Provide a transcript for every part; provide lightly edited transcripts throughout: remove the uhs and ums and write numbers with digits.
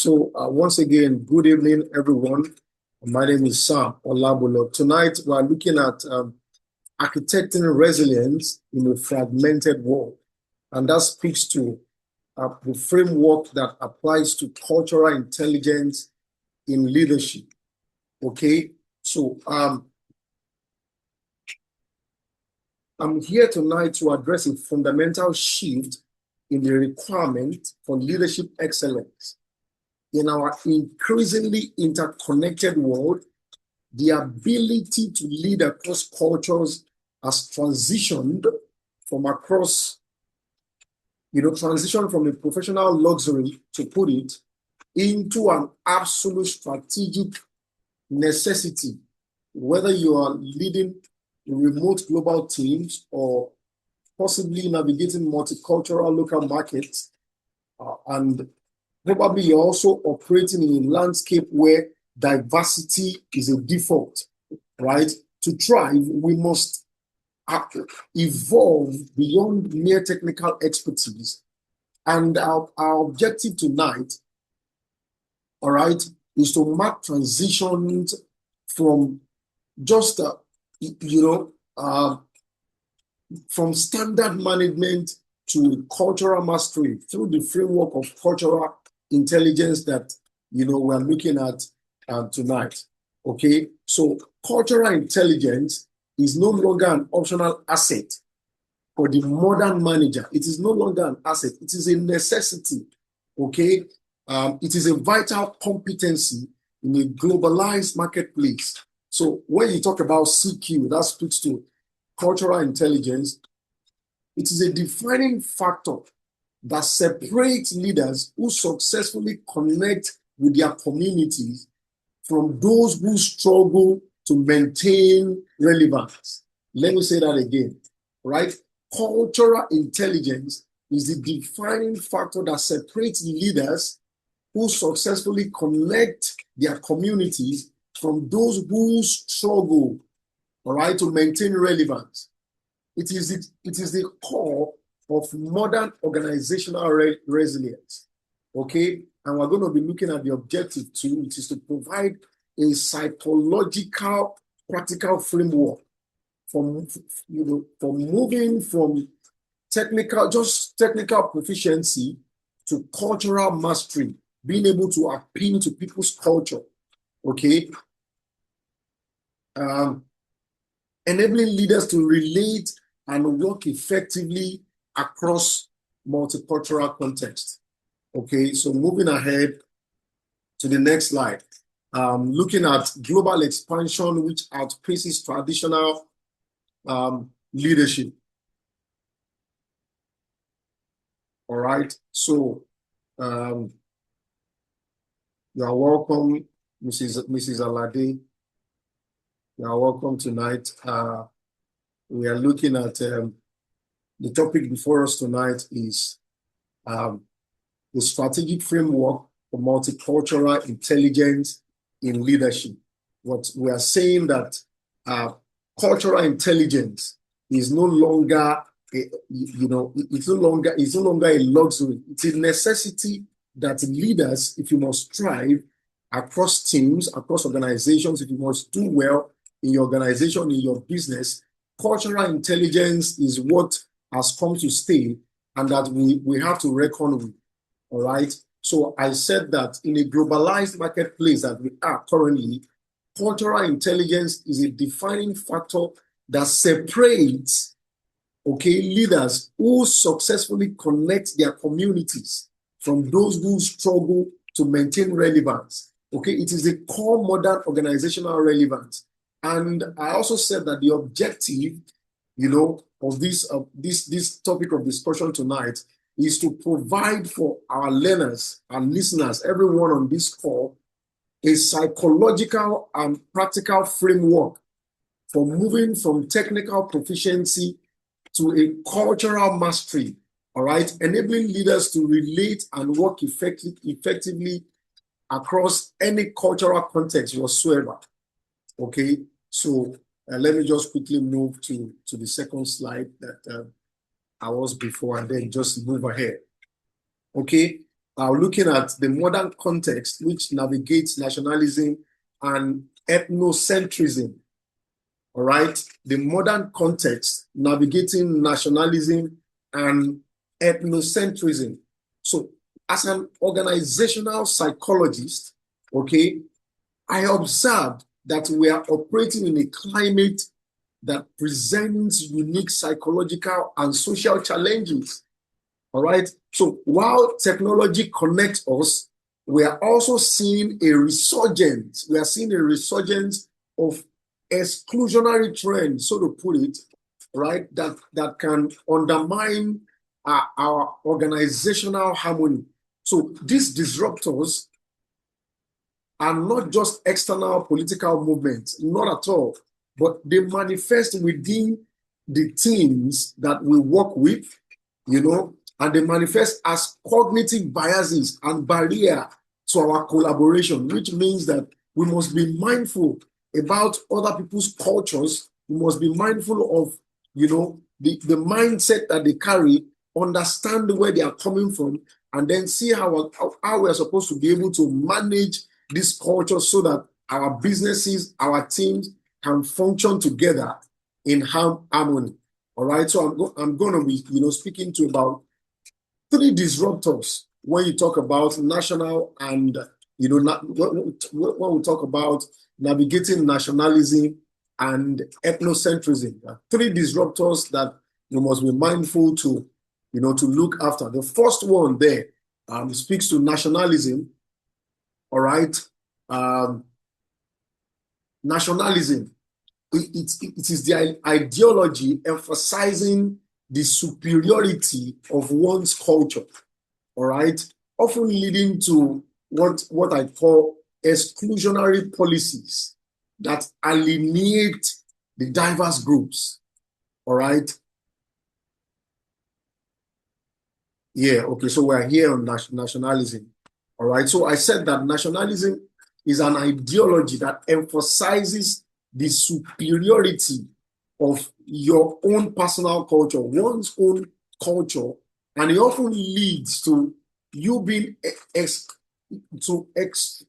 Once again, good evening, everyone. My name is Sam Olabulo. Tonight, we're looking at architecting resilience in a fragmented world. And that speaks to the framework that applies to cultural intelligence in leadership. Okay, I'm here tonight to address a fundamental shift in the requirement for leadership excellence. In our increasingly interconnected world, the ability to lead across cultures has transitioned from a professional luxury, to put it, into an absolute strategic necessity, whether you are leading remote global teams or possibly navigating multicultural local markets, and probably you're also operating in a landscape where diversity is a default, right? To thrive, we must evolve beyond mere technical expertise. And our objective tonight, all right, is to mark transitions from just, from standard management to cultural mastery through the framework of cultural intelligence that we're looking at tonight. Okay, so cultural intelligence is no longer an optional asset for the modern manager. It is no longer an asset, it is a necessity. Okay, it is a vital competency in a globalized marketplace. So when you talk about CQ, that speaks to cultural intelligence. It is a defining factor that separates leaders who successfully connect with their communities from those who struggle to maintain relevance. Let me say that again, right? Cultural intelligence is the defining factor that separates leaders who successfully connect their communities from those who struggle, all right, to maintain relevance. It is the core of modern organizational resilience, okay? And we're going to be looking at the objective too, which is to provide a psychological, practical framework for moving from technical proficiency to cultural mastery, being able to appeal to people's culture, okay? Enabling leaders to relate and work effectively across multicultural contexts. Okay, so moving ahead to the next slide, looking at global expansion, which outpaces traditional leadership. All right, so you are welcome, Mrs. Alade. You are welcome tonight. We are looking at the topic before us tonight is the strategic framework for multicultural intelligence in leadership. What we are saying that cultural intelligence is no longer it's no longer a luxury. It's a necessity that leaders, if you must thrive across teams, across organizations, if you must do well in your organization, in your business, cultural intelligence is what has come to stay and that we have to reckon with, all right? So I said that in a globalized marketplace that we are currently, cultural intelligence is a defining factor that separates, okay, leaders who successfully connect their communities from those who struggle to maintain relevance. Okay, it is the core modern organizational relevance. And I also said that the objective, of this topic of discussion tonight is to provide for our learners and listeners, everyone on this call, a psychological and practical framework for moving from technical proficiency to a cultural mastery, all right, enabling leaders to relate and work effectively across any cultural context whatsoever. Okay, so let me just quickly move to the second slide that I was before and then just move ahead. Okay, looking at the modern context which navigates nationalism and ethnocentrism. All right, the modern context navigating nationalism and ethnocentrism. So, as an organizational psychologist, okay, I observed that we are operating in a climate that presents unique psychological and social challenges. All right. So while technology connects us, we are also seeing a resurgence. We are seeing a resurgence of exclusionary trends, so to put it, right, that can undermine our organizational harmony. So these disruptors are not just external political movements, not at all, but they manifest within the teams that we work with, and they manifest as cognitive biases and barrier to our collaboration, which means that we must be mindful about other people's cultures. We must be mindful of, the mindset that they carry, understand where they are coming from, and then see how we are supposed to be able to manage this culture so that our businesses, our teams can function together in harmony. All right. So I'm going to be, speaking to about 3 disruptors when you talk about national and, when we talk about navigating nationalism and ethnocentrism. 3 disruptors that you must be mindful to, to look after. The first one there speaks to nationalism. All right. Nationalism, it is the ideology emphasizing the superiority of one's culture, all right, often leading to what I call exclusionary policies that alienate the diverse groups, all right? Yeah, okay, so we're here on nationalism, all right? So I said that nationalism is an ideology that emphasizes the superiority of your own personal culture, one's own culture, and it often leads to you being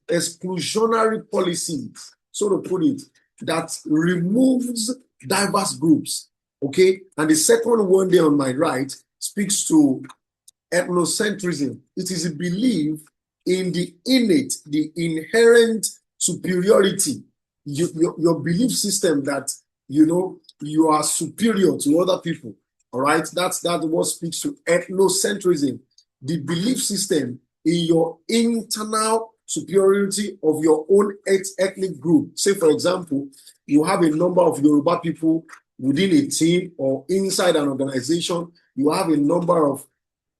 exclusionary policies, so to put it, that removes diverse groups, okay? And the second one there on my right speaks to ethnocentrism. It is a belief in the innate, the inherent superiority, your belief system that, you are superior to other people. All right, that's what speaks to ethnocentrism, the belief system in your internal superiority of your own ethnic group. Say, for example, you have a number of Yoruba people within a team or inside an organization. You have a number of,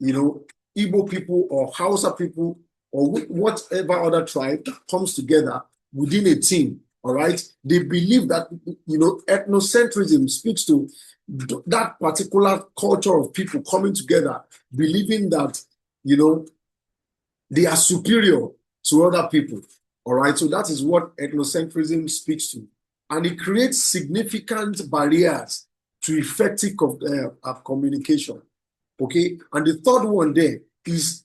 Igbo people or Hausa people or whatever other tribe that comes together within a team. All right. They believe that, ethnocentrism speaks to that particular culture of people coming together, believing that, they are superior to other people. All right. So that is what ethnocentrism speaks to. And it creates significant barriers to effective communication. Okay. And the third one there is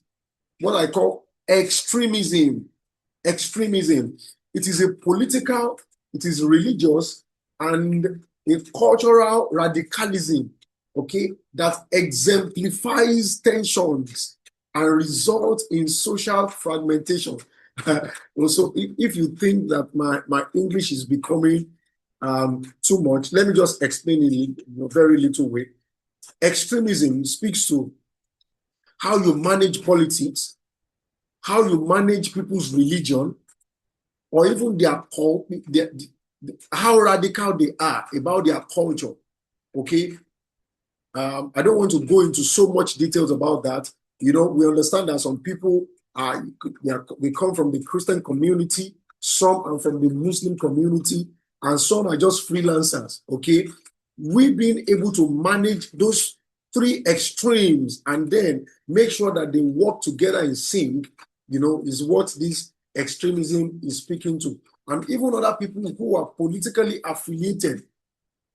what I call extremism. Extremism. It is a political, it is religious, and a cultural radicalism, okay, that exemplifies tensions and results in social fragmentation. Also, if you think that my English is becoming too much, let me just explain it in a very little way. Extremism speaks to how you manage politics, how you manage people's religion, or even how radical they are about their culture. Okay, I don't want to go into so much details about that. We understand that some people they come from the Christian community, some are from the Muslim community, and some are just freelancers. Okay, we've been able to manage those 3 extremes and then make sure that they work together in sync, is what this extremism is speaking to. And even other people who are politically affiliated,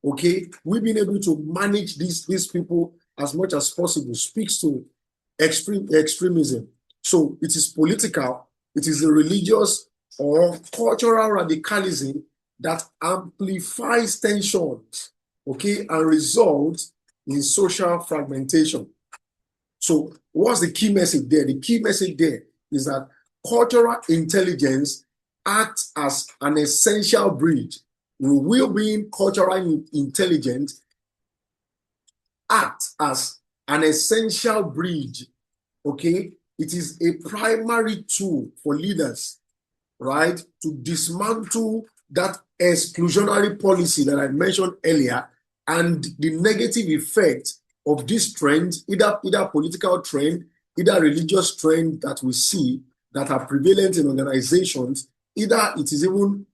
okay, we've been able to manage these people as much as possible. Speaks to extremism. So it is political, it is a religious or cultural radicalism that amplifies tensions, okay, and results in social fragmentation. So what's the key message there? The key message there is that cultural intelligence acts as an essential bridge. We being culturally intelligent act as an essential bridge, okay? It is a primary tool for leaders, right, to dismantle that exclusionary policy that I mentioned earlier and the negative effect of this trend, either political trend, either religious trend that we see that are prevalent in organizations, either it is even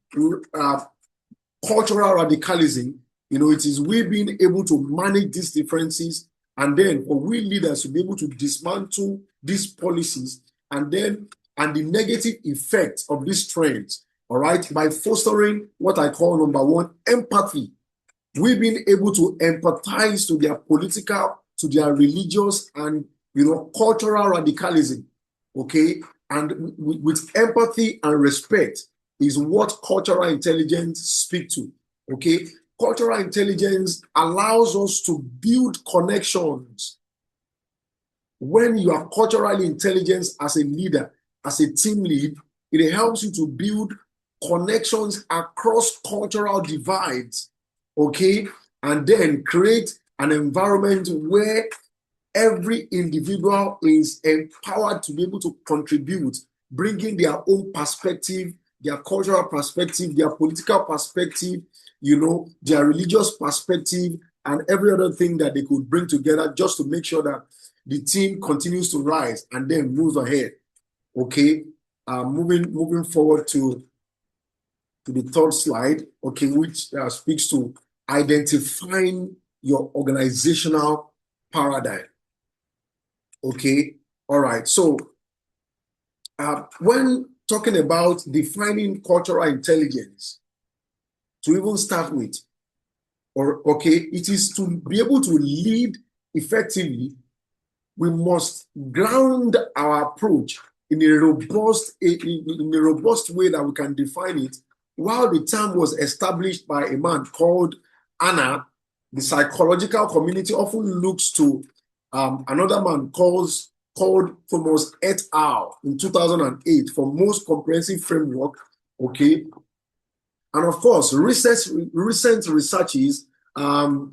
cultural radicalism. It is we being able to manage these differences, and then for we leaders to be able to dismantle these policies and the negative effects of these trends, all right, by fostering what I call number one, empathy. We've been able to empathize to their political, to their religious, and cultural radicalism, okay? And with empathy and respect is what cultural intelligence speaks to, okay? Cultural intelligence allows us to build connections. When you are culturally intelligent as a leader, as a team lead, it helps you to build connections across cultural divides, okay? And then create an environment where every individual is empowered to be able to contribute, bringing their own perspective, their cultural perspective, their political perspective, their religious perspective, and every other thing that they could bring together just to make sure that the team continues to rise and then moves ahead. Okay, moving forward to the third slide, okay, which speaks to identifying your organizational paradigm. Okay, all right. So when talking about defining cultural intelligence, to even start with, it is to be able to lead effectively. We must ground our approach in a robust way that we can define it. While the term was established by a man called Anna, the psychological community often looks to another man called Thomas et al. In 2008 for most comprehensive framework. Okay, and of course, recent researches in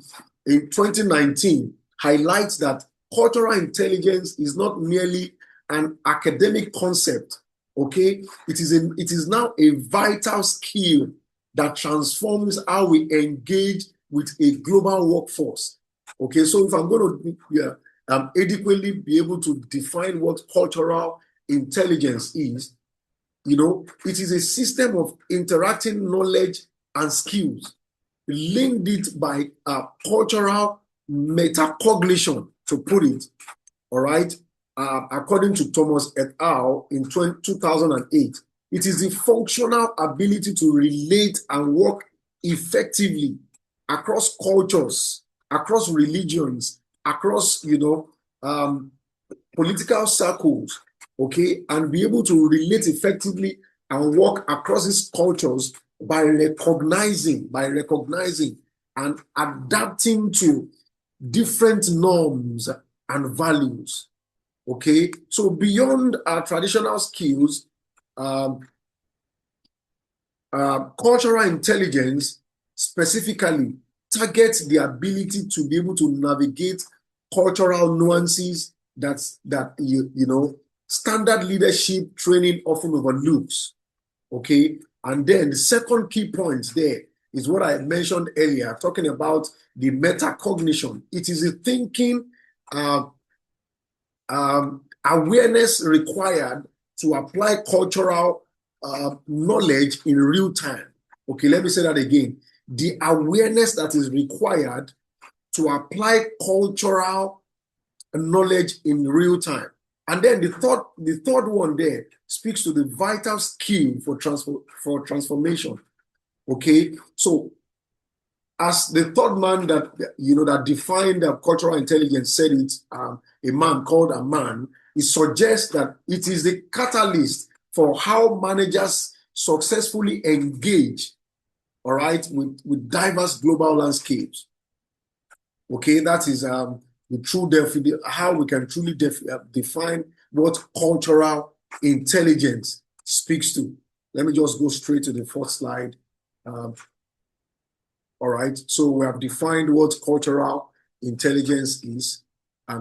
2019 highlights that cultural intelligence is not merely an academic concept. Okay, it is now a vital skill that transforms how we engage with a global workforce. Okay, so if I'm going to adequately be able to define what cultural intelligence is, it is a system of interacting knowledge and skills, linked it by cultural metacognition, to put it, all right, according to Thomas et al. In 2008. It is the functional ability to relate and work effectively across cultures, across religions, across, political circles, okay, and be able to relate effectively and work across these cultures by recognizing and adapting to different norms and values. Okay, so beyond our traditional skills, cultural intelligence specifically targets the ability to be able to navigate cultural nuances that standard leadership training often overlooks. Okay, and then the second key point there is what I mentioned earlier, talking about the metacognition. It is a thinking awareness required to apply cultural knowledge in real time. Okay, let me say that again. The awareness that is required to apply cultural knowledge in real time. And then the third one there speaks to the vital skill for transformation. Okay, so as the third man that defined cultural intelligence said it, a man called a man, it suggests that it is the catalyst for how managers successfully engage, all right, with diverse global landscapes. Okay, that is the true how we can truly define what cultural intelligence speaks to. Let me just go straight to the fourth slide. All right, so we have defined what cultural intelligence is.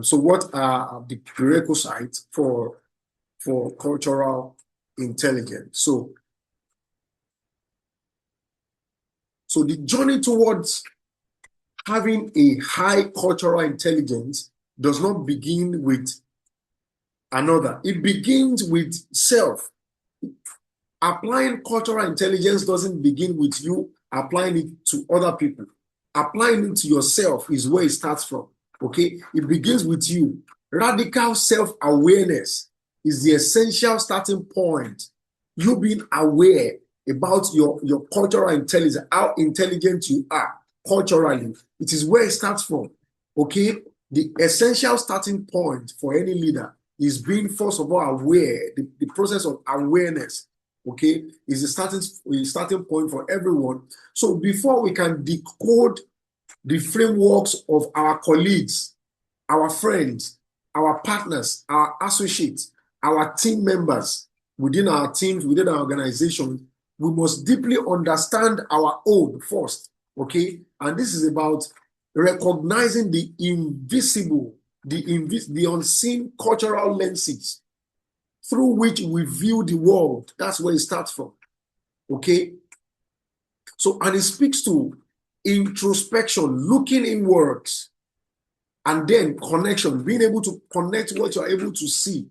So what are the prerequisites for cultural intelligence? So the journey towards having a high cultural intelligence does not begin with another. It begins with self. Applying cultural intelligence doesn't begin with you applying it to other people. Applying it to yourself is where it starts from. Okay? It begins with you. Radical self-awareness is the essential starting point. You being aware about your cultural intelligence, how intelligent you are culturally. It is where it starts from. Okay? The essential starting point for any leader is being, first of all, aware. The process of awareness, okay, is the starting point for everyone. So before we can decode the frameworks of our colleagues, our friends, our partners, our associates, our team members within our teams, within our organization, we must deeply understand our own first, okay? And this is about recognizing the invisible, the unseen cultural lenses through which we view the world. That's where it starts from, okay? So, and it speaks to introspection, looking inwards, and then connection, being able to connect what you're able to see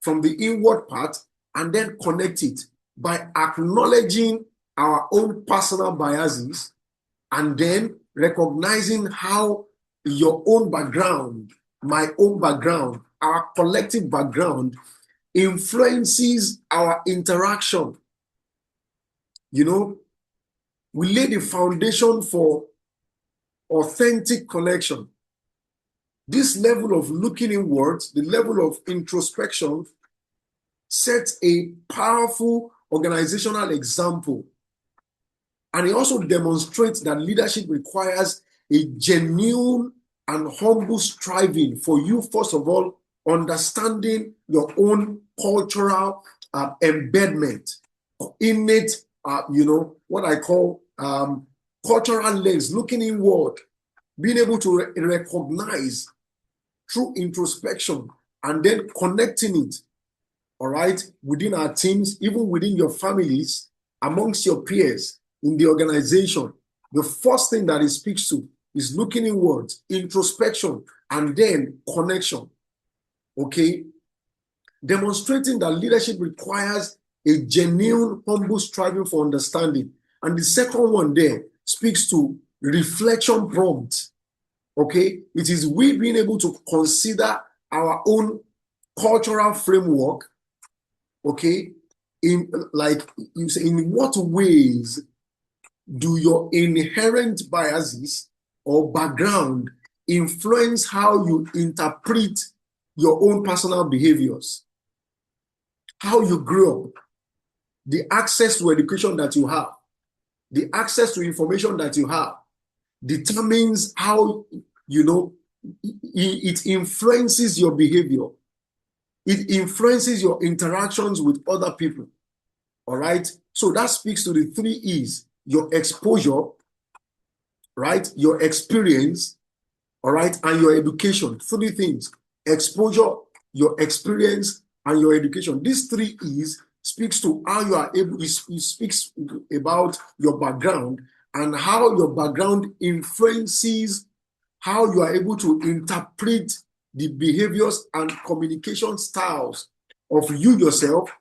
from the inward part and then connect it by acknowledging our own personal biases and then recognizing how your own background, my own background, our collective background influences our interaction. You know, we lay the foundation for authentic connection. This level of looking inwards, the level of introspection, sets a powerful organizational example. And it also demonstrates that leadership requires a genuine and humble striving for you, first of all, understanding your own cultural embedment, innate, what I call cultural lens, looking inward, being able to recognize through introspection and then connecting it, all right, within our teams, even within your families, amongst your peers, in the organization. The first thing that it speaks to is looking inwards, introspection, and then connection, okay? Demonstrating that leadership requires a genuine, humble striving for understanding. And the second one there speaks to reflection prompt, okay? It is we being able to consider our own cultural framework, okay? In, like you say, in what ways do your inherent biases or background influence how you interpret your own personal behaviors? How you grew up, the access to education that you have, the access to information that you have determines how, it influences your behavior. It influences your interactions with other people, all right? So that speaks to the 3 E's, your exposure, right? Your experience, all right? And your education. 3 things: exposure, your experience, and your education. These 3 E's speaks to how you are able, it speaks about your background and how your background influences how you are able to interpret the behaviors and communication styles of you yourself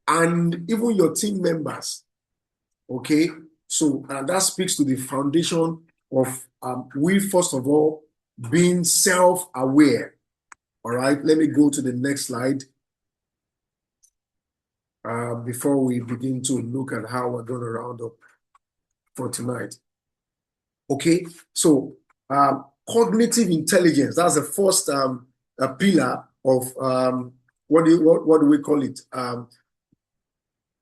and even your team members, okay? So that speaks to the foundation of we, first of all, being self-aware. All right, let me go to the next slide before we begin to look at how we're going to round up for tonight. Okay, so cognitive intelligence, that's the first pillar of what do we call it?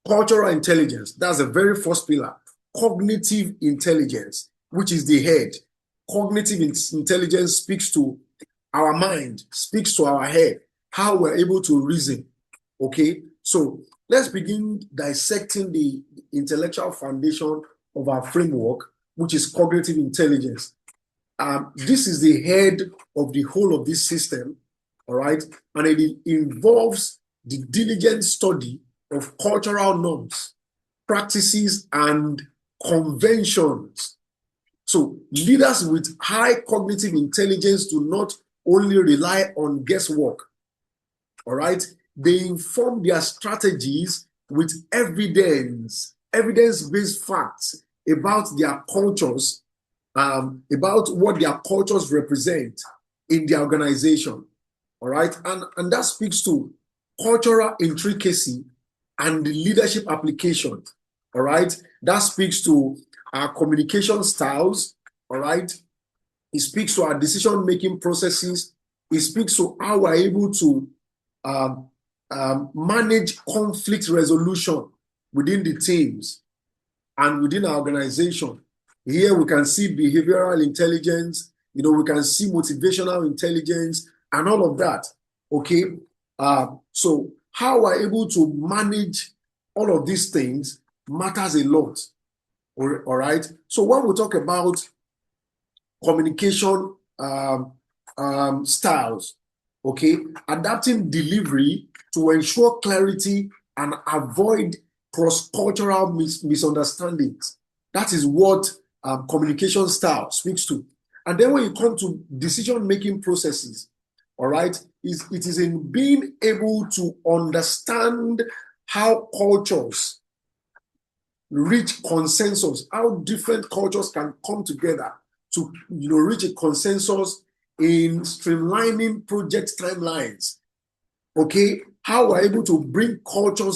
Cultural intelligence, that's the very first pillar. Cognitive intelligence, which is the head. Cognitive intelligence speaks to our mind, speaks to our head, how we're able to reason. Okay, so let's begin dissecting the intellectual foundation of our framework, which is cognitive intelligence. This is the head of the whole of this system, all right? And it involves the diligent study of cultural norms, practices, and conventions. So leaders with high cognitive intelligence do not only rely on guesswork, all right? They inform their strategies with evidence-based facts about their cultures, about what their cultures represent in the organization, all right? And that speaks to cultural intricacy and the leadership application, all right? That speaks to our communication styles, all right? It speaks to our decision-making processes. It speaks to how we're able to manage conflict resolution within the teams and within our organization. Here we can see behavioral intelligence, we can see motivational intelligence and all of that. Okay. So how we're able to manage all of these things matters a lot. All right. So when we talk about communication styles, okay, adapting delivery to ensure clarity and avoid cross-cultural misunderstandings. That is what communication style speaks to. And then when you come to decision-making processes, all right, it is in being able to understand how cultures reach consensus, how different cultures can come together to reach a consensus in streamlining project timelines. Okay, how we're able to bring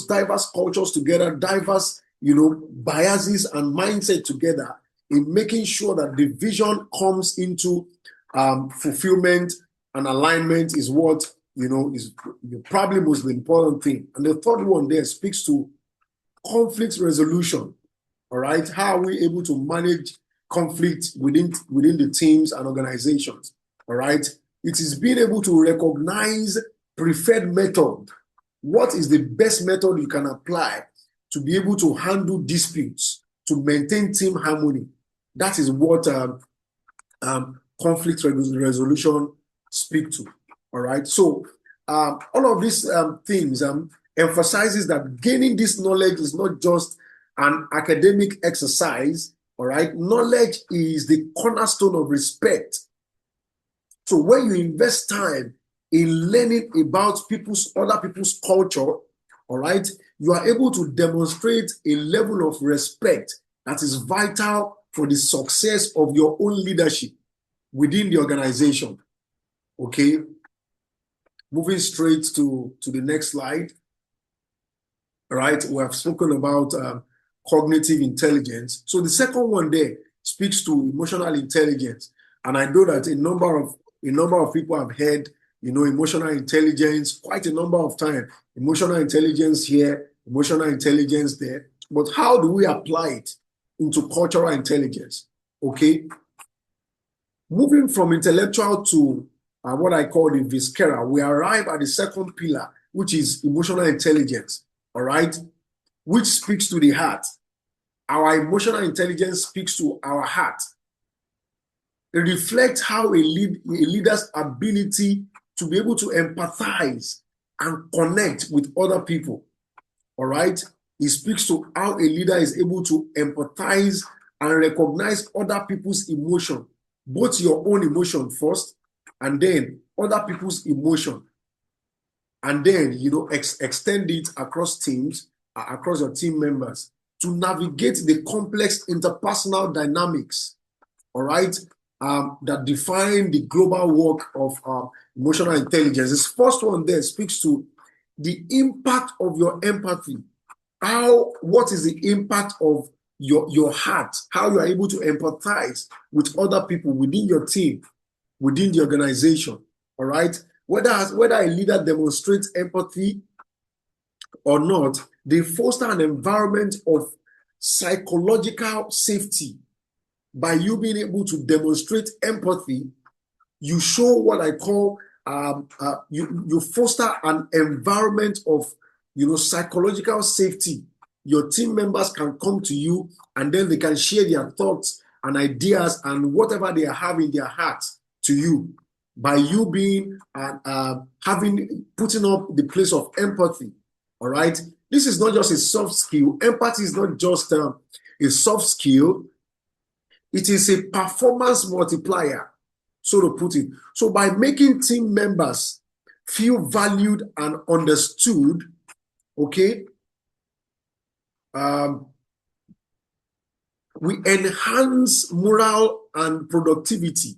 diverse cultures together, diverse biases and mindset together in making sure that the vision comes into fulfillment and alignment is what is probably most important thing. And the third one there speaks to conflict resolution. All right, how are we able to manage conflict within the teams and organizations? All right, it is being able to recognize preferred method. What is the best method you can apply to be able to handle disputes, to maintain team harmony? That is what conflict resolution speak to. All right, so all of these things emphasizes that gaining this knowledge is not just an academic exercise. All right, knowledge is the cornerstone of respect. So when you invest time in learning about other people's culture, all right, you are able to demonstrate a level of respect that is vital for the success of your own leadership within the organization. Okay, moving straight to the next slide. All right, we have spoken about cognitive intelligence. So the second one there speaks to emotional intelligence, and I know that a number of people have heard emotional intelligence quite a number of times. Emotional intelligence here, emotional intelligence there. But how do we apply it into cultural intelligence? Okay, moving from intellectual to what I call the visceral, we arrive at the second pillar, which is emotional intelligence. All right, which speaks to the heart. Our emotional intelligence speaks to our heart. It reflects how a leader's ability to be able to empathize and connect with other people. All right, it speaks to how a leader is able to empathize and recognize other people's emotion, both your own emotion first, and then other people's emotion, and then extend it across teams, across your team members, to navigate the complex interpersonal dynamics, all right, that define the global work of emotional intelligence. This first one there speaks to the impact of your empathy. What is the impact of your heart, how you are able to empathize with other people within your team, within the organization. All right. Whether a leader demonstrates empathy or not, they foster an environment of psychological safety. By you being able to demonstrate empathy, you show what I call you foster an environment of psychological safety. Your team members can come to you and then they can share their thoughts and ideas and whatever they have in their hearts to you. By you being putting up the place of empathy. All right. This is not just a soft skill. Empathy is not just a soft skill. It is a performance multiplier, so to put it. So by making team members feel valued and understood, okay, we enhance morale and productivity.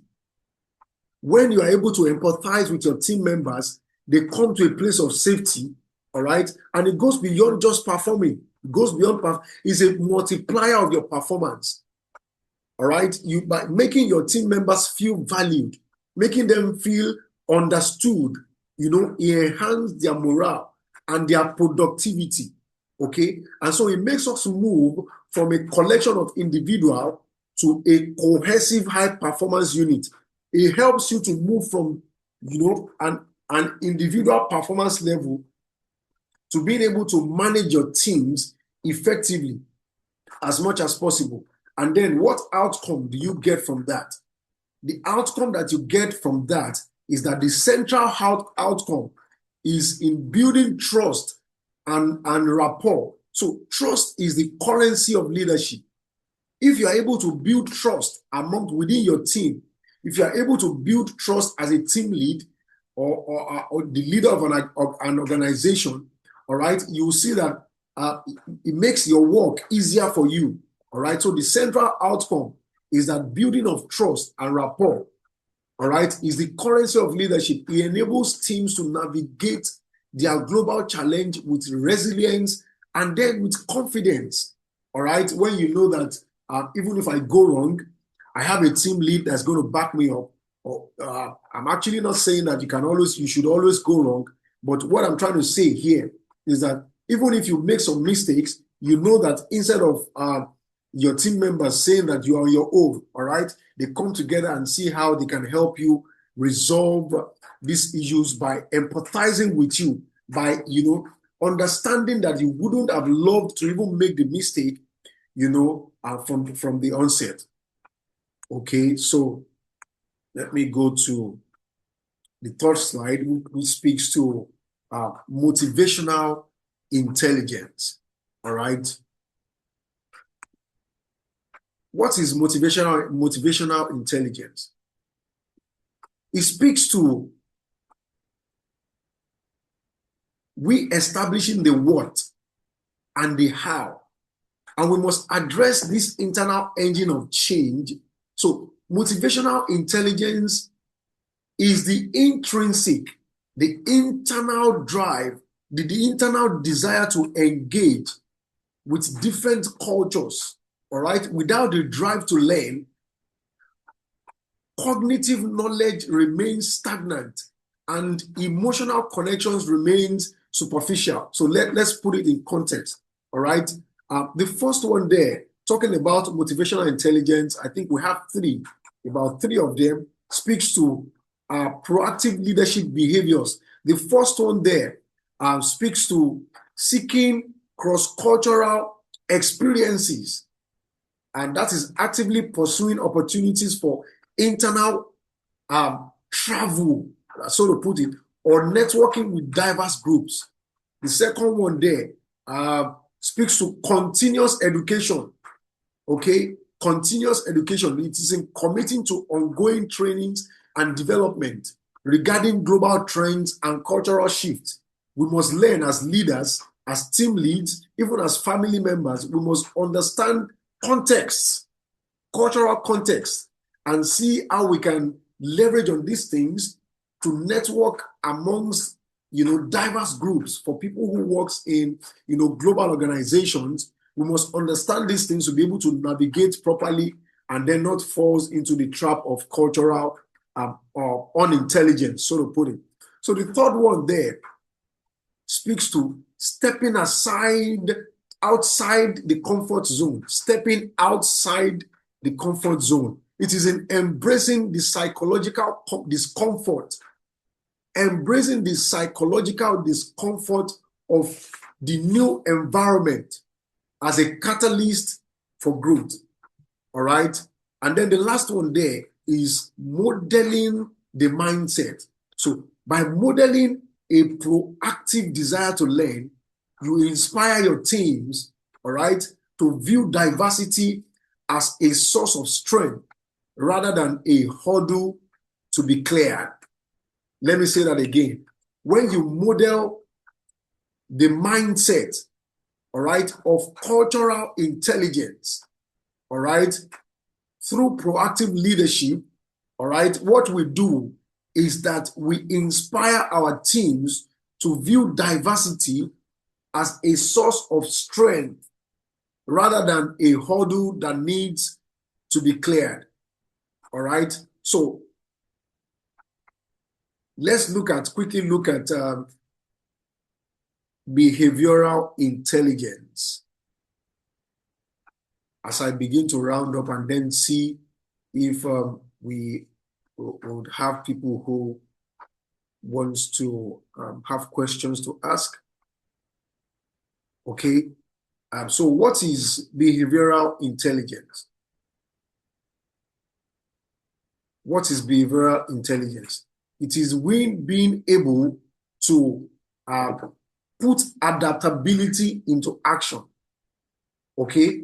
When you are able to empathize with your team members, they come to a place of safety, all right? And it goes beyond just performing. It goes beyond, it's a multiplier of your performance. All right, you by making your team members feel valued, making them feel understood, it enhances their morale and their productivity. Okay, and so it makes us move from a collection of individuals to a cohesive high performance unit. It helps you to move from an individual performance level to being able to manage your teams effectively as much as possible. And then what outcome do you get from that? The outcome that you get from that is that the central outcome is in building trust and rapport. So trust is the currency of leadership. If you are able to build trust within your team, if you are able to build trust as a team lead or the leader of an organization, all right, you will see that it makes your work easier for you. All right, so the central outcome is that building of trust and rapport, all right, is the currency of leadership. It enables teams to navigate their global challenge with resilience and then with confidence. All right, when you know that even if I go wrong, I have a team lead that's going to back me up. I'm actually not saying that you should always go wrong, but what I'm trying to say here is that even if you make some mistakes, you know that instead of your team members saying that you are on your own, all right, they come together and see how they can help you resolve these issues by empathizing with you, by understanding that you wouldn't have loved to even make the mistake, from the onset. Okay, so let me go to the third slide, which speaks to motivational intelligence. All right. What is motivational intelligence? It speaks to we establishing the what and the how. And we must address this internal engine of change. So motivational intelligence is the intrinsic, the internal drive, the internal desire to engage with different cultures, all right, without the drive to learn. Cognitive knowledge remains stagnant and emotional connections remains superficial. So let's put it in context, all right? The first one there, talking about motivational intelligence, I think we have about three of them, speaks to proactive leadership behaviors. The first one there speaks to seeking cross-cultural experiences, and that is actively pursuing opportunities for internal travel, so to put it, or networking with diverse groups. The second one there speaks to continuous education. Okay, continuous education. It is in committing to ongoing trainings and development regarding global trends and cultural shifts. We must learn as leaders, as team leads, even as family members. We must understand context, cultural context, and see how we can leverage on these things to network amongst diverse groups. For people who works in global organizations, We must understand these things to be able to navigate properly and then not fall into the trap of cultural or unintelligence, so to put it. So the third one there speaks to stepping outside the comfort zone, stepping outside the comfort zone. It is in embracing the psychological discomfort, embracing the psychological discomfort of the new environment as a catalyst for growth. All right. And then the last one there is modeling the mindset. So by modeling a proactive desire to learn, you inspire your teams, all right, to view diversity as a source of strength rather than a hurdle to be cleared. Let me say that again. When you model the mindset, all right, of cultural intelligence, all right, through proactive leadership, all right, what we do is that we inspire our teams to view diversity as a source of strength rather than a hurdle that needs to be cleared. All right. So let's quickly look at behavioral intelligence as I begin to round up and then see if we would have people who wants to have questions to ask. Okay. So what is behavioral intelligence? What is behavioral intelligence? It is being able to put adaptability into action. Okay.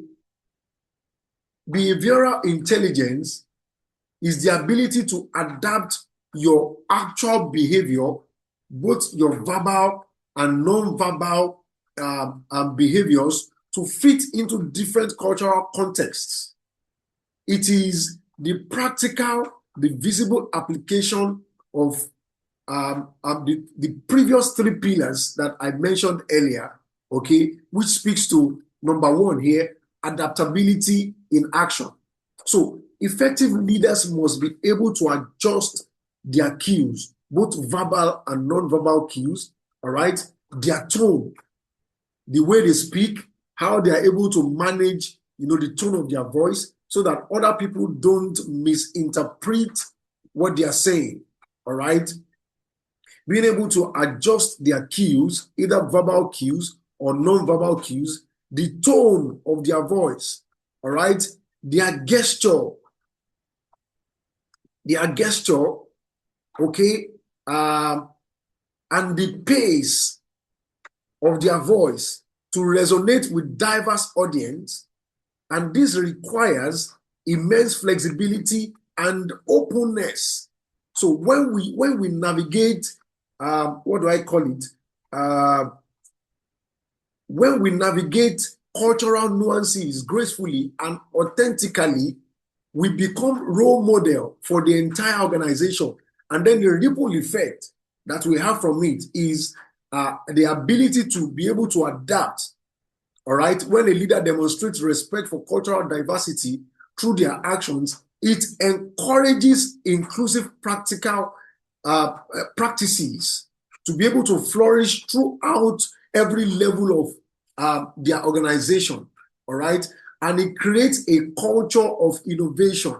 Behavioral intelligence is the ability to adapt your actual behavior, both your verbal and non-verbal behaviors, to fit into different cultural contexts. It is the practical, the visible application of the previous three pillars that I mentioned earlier, okay, which speaks to number one here, adaptability in action. So effective leaders must be able to adjust their cues, both verbal and non-verbal cues, all right, their tone, the way they speak, how they are able to manage, the tone of their voice so that other people don't misinterpret what they are saying, all right? Being able to adjust their cues, either verbal cues or non-verbal cues, the tone of their voice, all right? Their gesture, okay? And the pace of their voice to resonate with diverse audience. And this requires immense flexibility and openness. So when we navigate, what do I call it? When we navigate cultural nuances gracefully and authentically, we become role model for the entire organization. And then the ripple effect that we have from it is the ability to be able to adapt. All right. When a leader demonstrates respect for cultural diversity through their actions, it encourages inclusive practical practices to be able to flourish throughout every level of their organization. All right. And it creates a culture of innovation.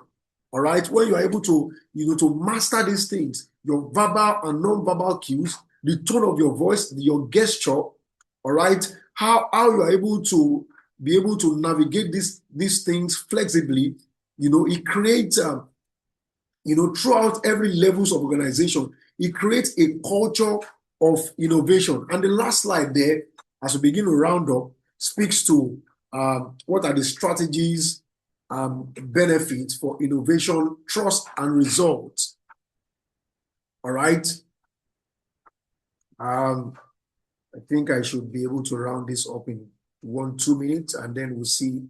All right. When you are able to, to master these things, your verbal and non-verbal cues, the tone of your voice, your gesture, all right, how you are able to be able to navigate these things flexibly, it creates, throughout every levels of organization, it creates a culture of innovation. And the last slide there, as we begin to round up, speaks to what are the strategies, benefits for innovation, trust, and results. All right. I think I should be able to round this up in 1-2 minutes, and then we'll see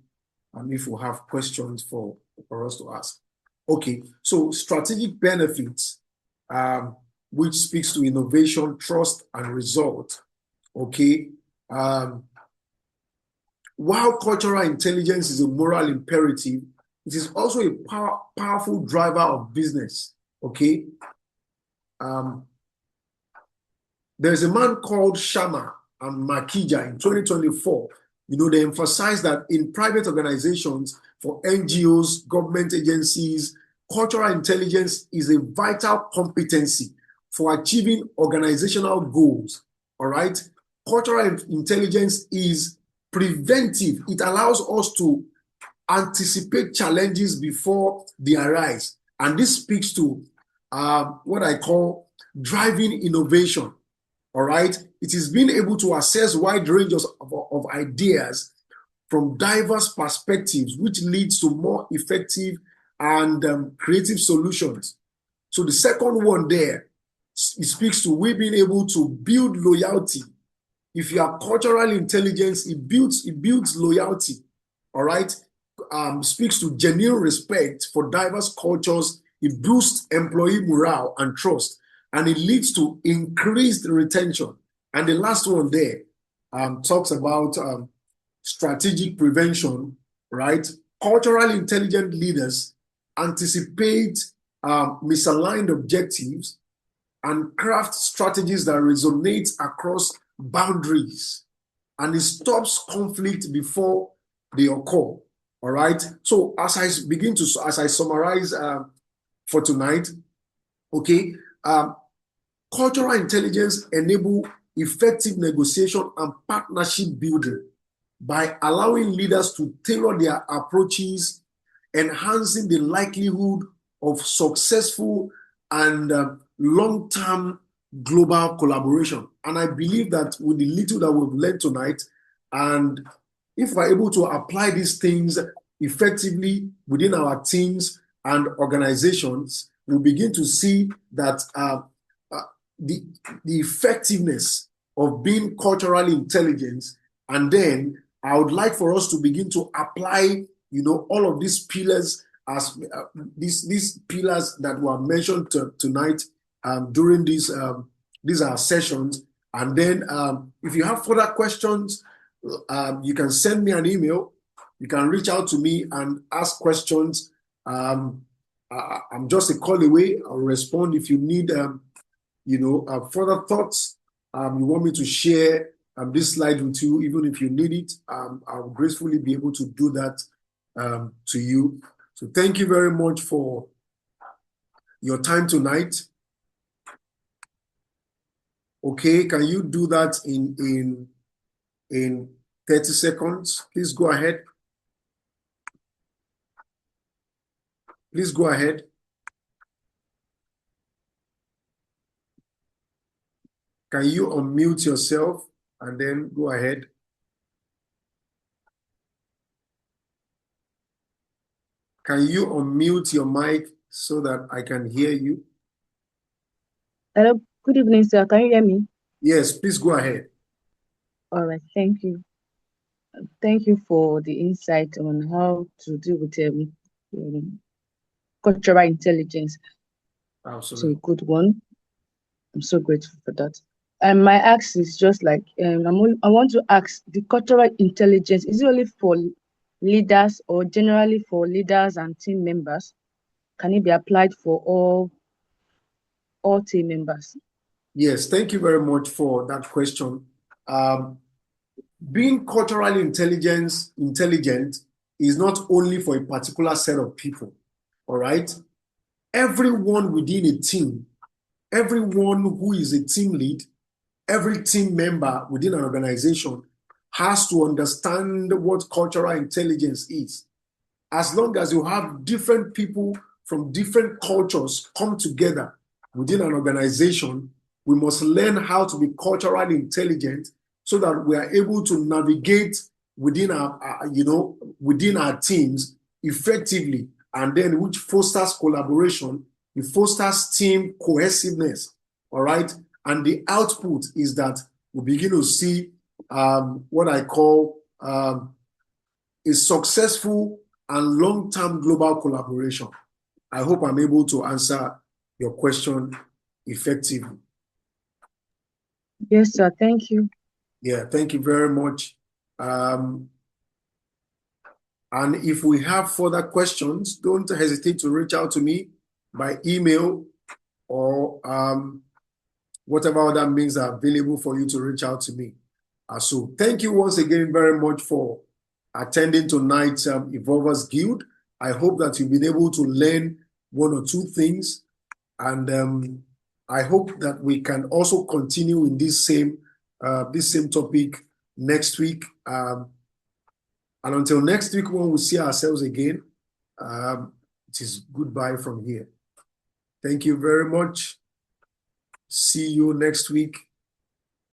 if we have questions for us to ask. Okay, so strategic benefits, which speaks to innovation, trust, and result. Okay, while cultural intelligence is a moral imperative, it is also a powerful driver of business. Okay. There's a man called Sharma and Makija in 2024. They emphasize that in private organizations, for NGOs, government agencies, cultural intelligence is a vital competency for achieving organizational goals. All right. Cultural intelligence is preventive. It allows us to anticipate challenges before they arise. And this speaks to what I call driving innovation. All right. It is being able to assess wide ranges of ideas from diverse perspectives, which leads to more effective and creative solutions. So the second one there, it speaks to we being able to build loyalty. If you are cultural intelligence, it builds loyalty. All right. Speaks to genuine respect for diverse cultures. It boosts employee morale and trust, and it leads to increased retention. And the last one there talks about strategic prevention, right? Cultural intelligent leaders anticipate misaligned objectives and craft strategies that resonate across boundaries, and it stops conflict before they occur. All right. So as I summarize for tonight, okay, cultural intelligence enable effective negotiation and partnership building by allowing leaders to tailor their approaches, enhancing the likelihood of successful and long-term global collaboration. And I believe that with the little that we've learned tonight, and if we're able to apply these things effectively within our teams and organizations, we'll begin to see that the effectiveness of being culturally intelligent. And then I would like for us to begin to apply, all of these pillars as these pillars that were mentioned tonight during these sessions. And then if you have further questions, you can send me an email. You can reach out to me and ask questions. I'm just a call away. I'll respond if you need, further thoughts. You want me to share this slide with you, even if you need it. I'll gracefully be able to do that to you. So thank you very much for your time tonight. Okay, can you do that in 30 seconds? Please go ahead. Please go ahead. Can you unmute yourself and then go ahead? Can you unmute your mic so that I can hear you? Hello, good evening, sir. Can you hear me? Yes, please go ahead. All right, thank you. Thank you for the insight on how to deal with cultural intelligence. Absolutely. It's a good one. I'm so grateful for that. And my ask is just like, I want to ask, the cultural intelligence, is it only for leaders or generally for leaders and team members? Can it be applied for all team members? Yes, thank you very much for that question. Being culturally intelligent is not only for a particular set of people, all right? Everyone within a team, everyone who is a team lead, every team member within an organization has to understand what cultural intelligence is. As long as you have different people from different cultures come together within an organization, we must learn how to be culturally intelligent so that we are able to navigate within our teams effectively, and then which fosters collaboration, it fosters team cohesiveness. All right. And the output is that we begin to see what I call a successful and long-term global collaboration. I hope I'm able to answer your question effectively. Yes, sir. Thank you. Yeah, thank you very much. And if we have further questions, don't hesitate to reach out to me by email or whatever other means are available for you to reach out to me. So thank you once again very much for attending tonight's Evolvers Guild. I hope that you've been able to learn one or two things, and I hope that we can also continue in this same topic next week. And until next week, when we see ourselves again, it is goodbye from here. Thank you very much. See you next week.